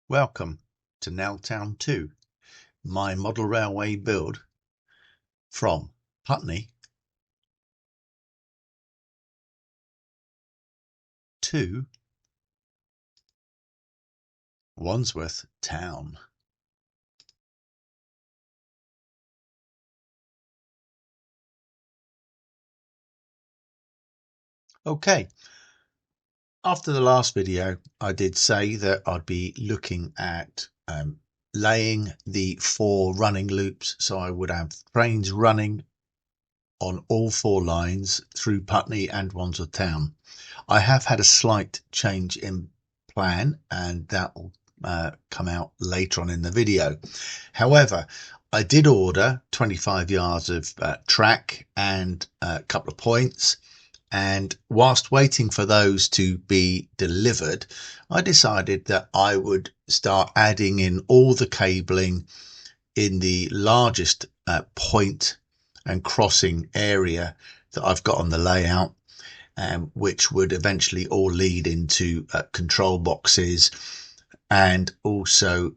Welcome to Nell Town 2, my model railway build from Putney to Wandsworth Town. Okay, after the last video I did say that I'd be looking at laying the 4 running loops, so I would have trains running on all 4 lines through Putney and Wandsworth Town. I have had a slight change in plan and that will come out later on in the video. However, I did order 25 yards of track and a couple of points, and whilst waiting for those to be delivered, I decided that I would start adding in all the cabling in the largest point and crossing area that I've got on the layout, which would eventually all lead into control boxes and also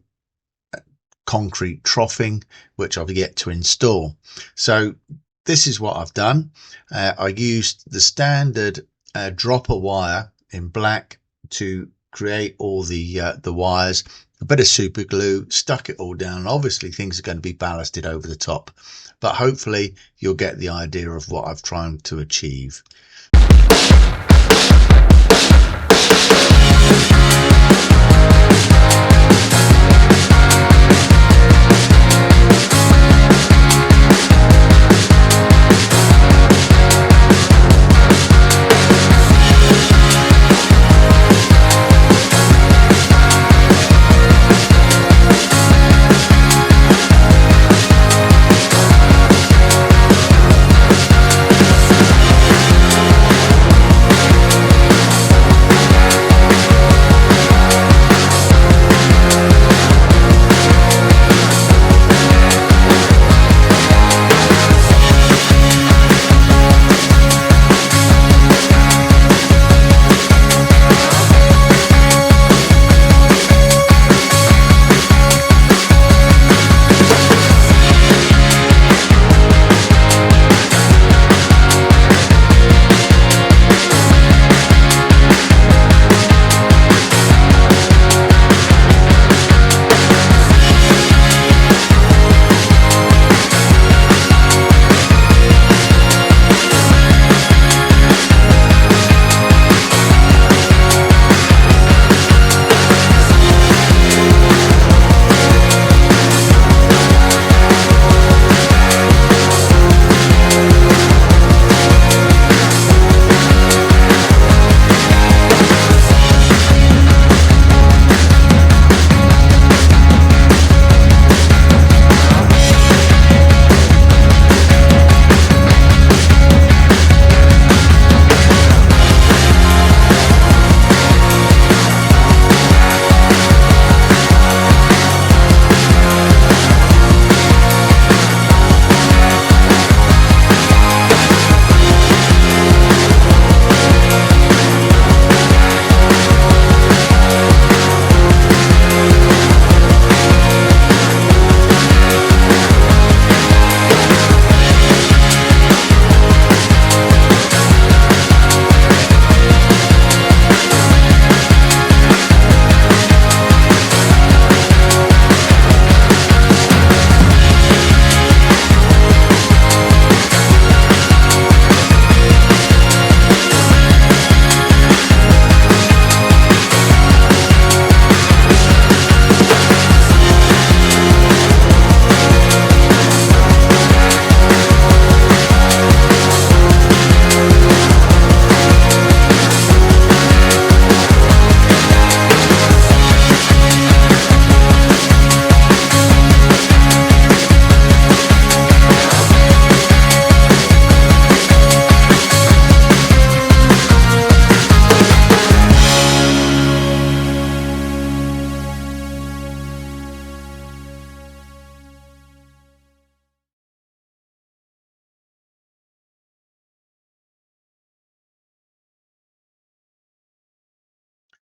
concrete troughing, which I've yet to install. So this is what I've done. I used the standard dropper wire in black to create all the wires, a bit of super glue, stuck it all down. Obviously things are going to be ballasted over the top, but hopefully you'll get the idea of what I've tried to achieve.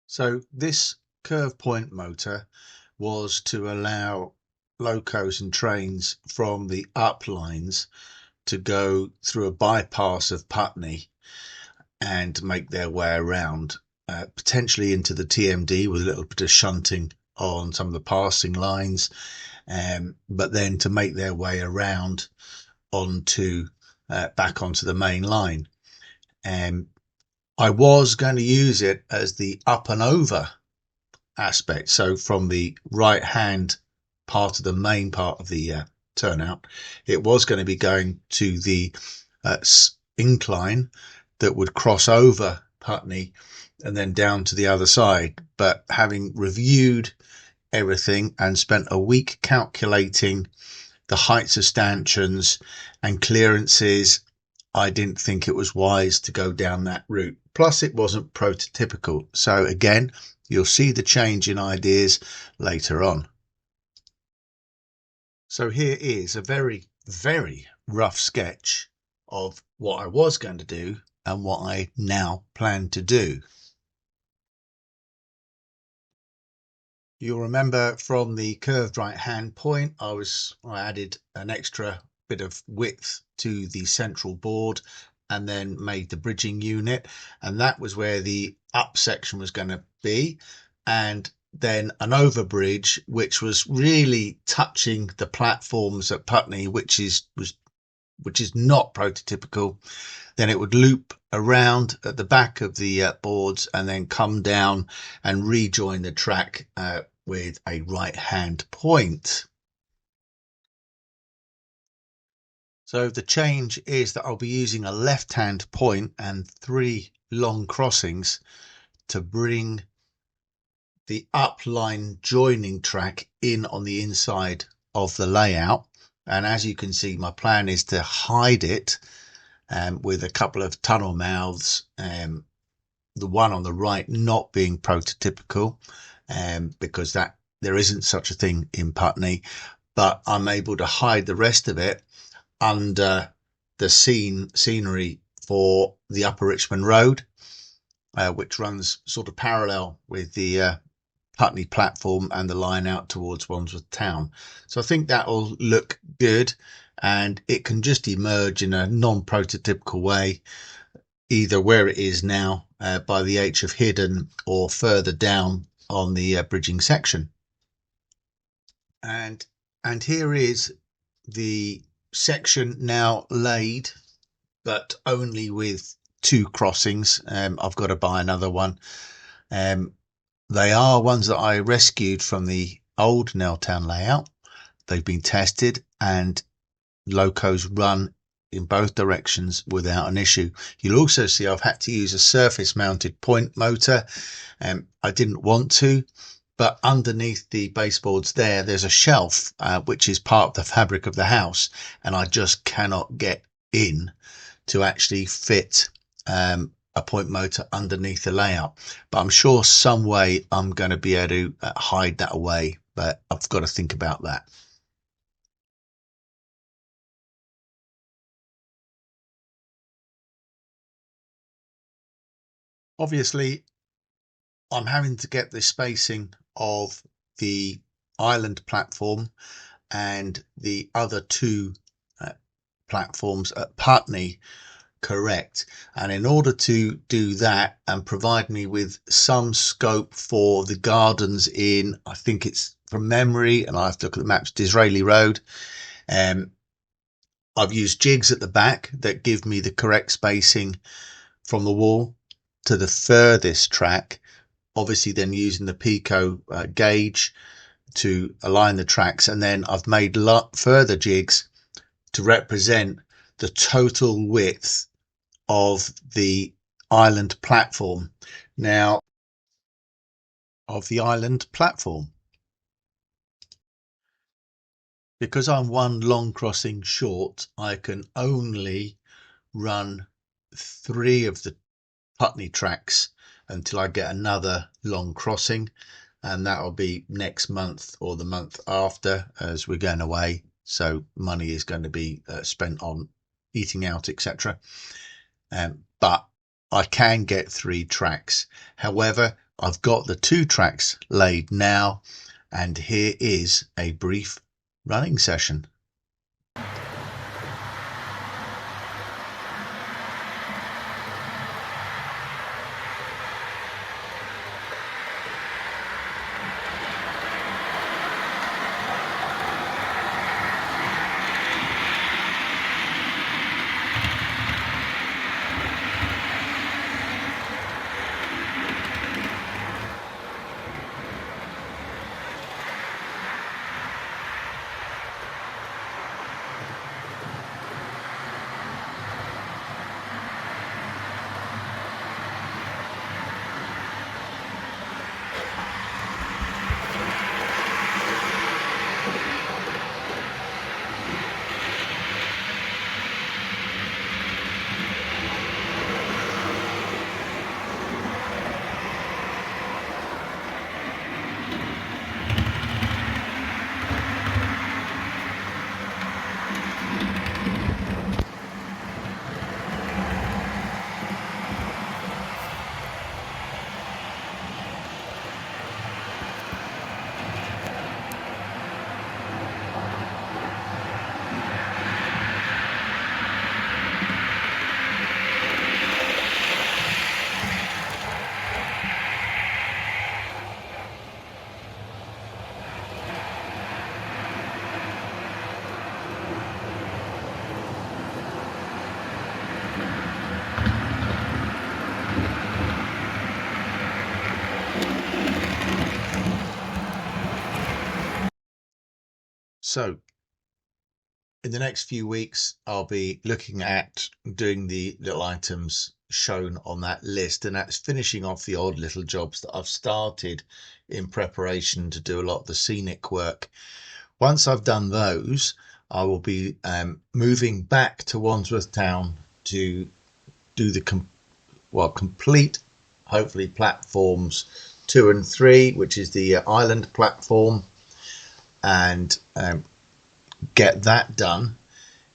So this curve point motor was to allow locos and trains from the up lines to go through a bypass of Putney and make their way around, potentially into the TMD with a little bit of shunting on some of the passing lines, but then to make their way around onto back onto the main line. I was going to use it as the up and over aspect, so from the right hand part of the main part of the turnout, it was going to be going to the incline that would cross over Putney and then down to the other side. But having reviewed everything and spent a week calculating the heights of stanchions and clearances, I didn't think it was wise to go down that route. Plus, it wasn't prototypical. So again, you'll see the change in ideas later on. So here is a very, very rough sketch of what I was going to do and what I now plan to do. You'll remember from the curved right hand point, I added an extra bit of width to the central board and then made the bridging unit, and that was where the up section was going to be, and then an overbridge which was really touching the platforms at Putney, which is not prototypical. Then it would loop around at the back of the boards and then come down and rejoin the track with a right hand point. So the change is that I'll be using a left hand point and 3 long crossings to bring the upline joining track in on the inside of the layout. And as you can see, my plan is to hide it with a couple of tunnel mouths, the one on the right not being prototypical, because there isn't such a thing in Putney, but I'm able to hide the rest of it under the scenery for the Upper Richmond Road, which runs sort of parallel with the Putney platform and the line out towards Wandsworth Town. So I think that will look good, and it can just emerge in a non-prototypical way, either where it is now by the H of Hidden or further down on the bridging section. And here is the section now laid, but only with 2 crossings. I've got to buy another one. They are ones that I rescued from the old Nell Town layout. They've been tested and locos run in both directions without an issue. You'll also see I've had to use a surface mounted point motor. I didn't want to, but underneath the baseboards there's a shelf which is part of the fabric of the house, and I just cannot get in to actually fit a point motor underneath the layout. But I'm sure some way I'm going to be able to hide that away, but I've got to think about that. Obviously, I'm having to get the spacing of the island platform and the other 2 platforms at Putney correct, and in order to do that and provide me with some scope for the gardens in, I think it's from memory and I have to look at the maps, Disraeli Road, I've used jigs at the back that give me the correct spacing from the wall to the furthest track, obviously then using the Pico gauge to align the tracks, and then I've made further jigs to represent the total width of the island platform. Now, because I'm 1 long crossing short, I can only run 3 of the Putney tracks until I get another long crossing, and that'll be next month or the month after, as we're going away, so money is going to be spent on eating out, etc. But I can get 3 tracks. However, I've got the 2 tracks laid now, and here is a brief running session. So in the next few weeks, I'll be looking at doing the little items shown on that list, and that's finishing off the odd little jobs that I've started in preparation to do a lot of the scenic work. Once I've done those, I will be moving back to Wandsworth Town to do the complete, hopefully, platforms 2 and 3, which is the island platform, and get that done.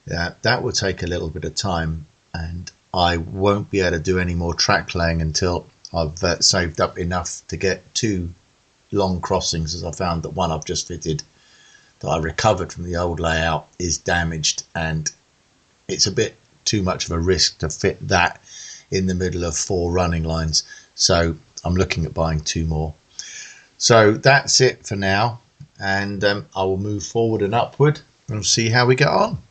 That will take a little bit of time, and I won't be able to do any more track laying until I've saved up enough to get 2 long crossings, as I found that one I've just fitted that I recovered from the old layout is damaged, and it's a bit too much of a risk to fit that in the middle of 4 running lines, so I'm looking at buying 2 more. So that's it for now, and I will move forward and upward and see how we get on.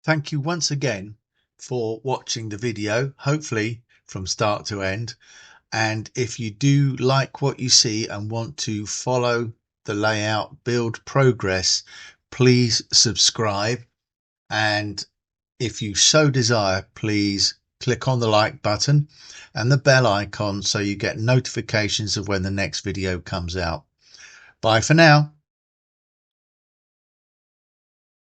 Thank you once again for watching the video, hopefully from start to end. And if you do like what you see and want to follow the layout build progress, please subscribe. And if you so desire, please click on the like button and the bell icon so you get notifications of when the next video comes out. Bye for now.